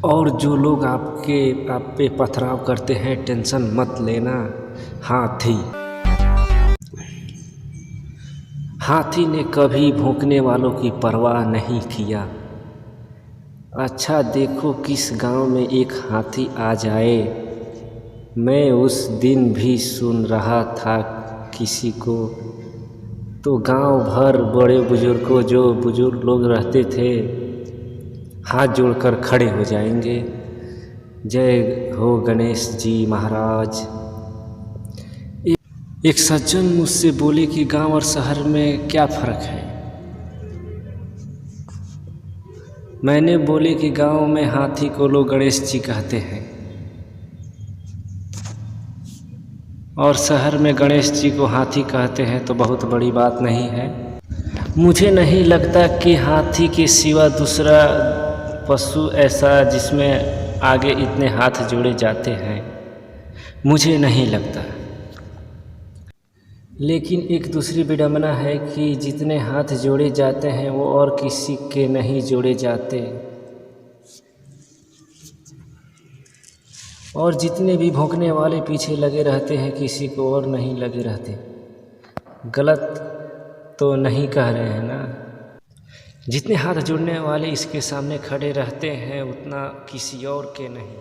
और जो लोग आप पे पथराव करते हैं, टेंशन मत लेना। हाथी ने कभी भौंकने वालों की परवाह नहीं किया। अच्छा देखो किस गांव में एक हाथी आ जाए। मैं उस दिन भी सुन रहा था किसी को, तो गांव भर बड़े बुजुर्गों जो बुजुर्ग लोग रहते थे हाथ जोड़कर खड़े हो जाएंगे। जय हो गणेश जी महाराज। एक सज्जन मुझसे बोले कि गांव और शहर में क्या फ़र्क है। मैंने बोले कि गांव में हाथी को लोग गणेश जी कहते हैं और शहर में गणेश जी को हाथी कहते हैं, तो बहुत बड़ी बात नहीं है। मुझे नहीं लगता कि हाथी के सिवा दूसरा पशु ऐसा जिसमें आगे इतने हाथ जोड़े जाते हैं, मुझे नहीं लगता। लेकिन एक दूसरी विडंबना है कि जितने हाथ जोड़े जाते हैं वो और किसी के नहीं जोड़े जाते, और जितने भी भौंकने वाले पीछे लगे रहते हैं किसी को और नहीं लगे रहते। गलत तो नहीं कह रहे हैं ना। जितने हाथ जोड़ने वाले इसके सामने खड़े रहते हैं उतना किसी और के नहीं,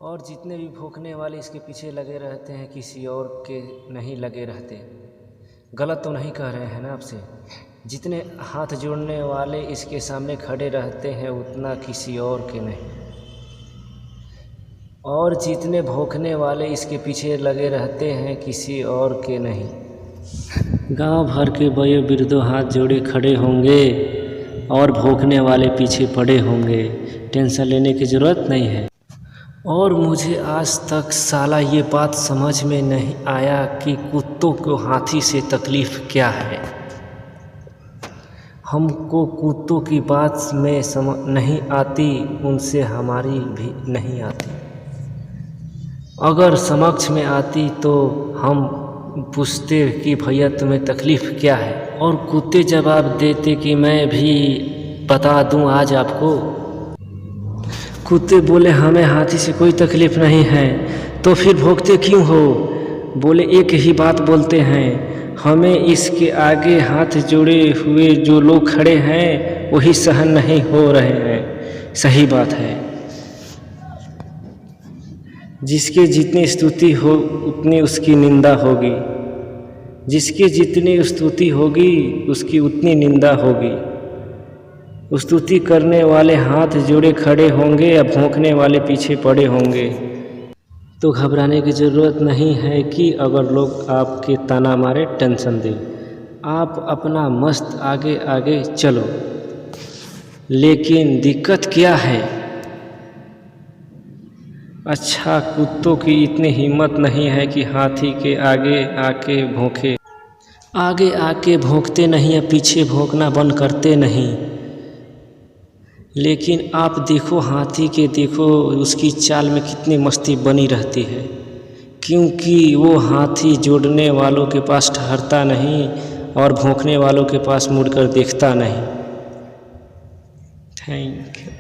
और जितने भी भौंकने वाले इसके पीछे लगे रहते हैं किसी और के नहीं लगे रहते। गलत तो नहीं कह रहे हैं ना आपसे। जितने हाथ जोड़ने वाले इसके सामने खड़े रहते हैं उतना किसी और के नहीं, और जितने भौंकने वाले इसके पीछे लगे रहते हैं किसी और के नहीं। गांव भर के बड़े वृद्धों हाथ जोड़े खड़े होंगे और भौंकने वाले पीछे पड़े होंगे। टेंशन लेने की ज़रूरत नहीं है। और मुझे आज तक साला ये बात समझ में नहीं आया कि कुत्तों को हाथी से तकलीफ़ क्या है। हमको कुत्तों की बात में समझ नहीं आती, उनसे हमारी भी नहीं आती। अगर समक्ष में आती तो हम पूछते कि भैया तुम्हें तकलीफ़ क्या है, और कुत्ते जवाब देते कि मैं भी बता दूं आज आपको। कुत्ते बोले हमें हाथी से कोई तकलीफ़ नहीं है, तो फिर भौंकते क्यों हो। बोले एक ही बात बोलते हैं, हमें इसके आगे हाथ जोड़े हुए जो लोग खड़े हैं वही सहन नहीं हो रहे हैं। सही बात है। जिसके जितनी स्तुति हो उतनी उसकी निंदा होगी, जिसकी जितनी स्तुति होगी उसकी उतनी निंदा होगी। स्तुति करने वाले हाथ जोड़े खड़े होंगे या भौंकने वाले पीछे पड़े होंगे। तो घबराने की ज़रूरत नहीं है कि अगर लोग आपके ताना मारे, टेंशन दें। आप अपना मस्त आगे आगे चलो। लेकिन दिक्कत क्या है, अच्छा कुत्तों की इतनी हिम्मत नहीं है कि हाथी के आगे आके भौंके। आगे आके भौंकते नहीं या पीछे भौंकना बंद करते नहीं। लेकिन आप देखो हाथी के, देखो उसकी चाल में कितनी मस्ती बनी रहती है, क्योंकि वो हाथी जोड़ने वालों के पास ठहरता नहीं और भौंकने वालों के पास मुड़कर देखता नहीं। Thank you.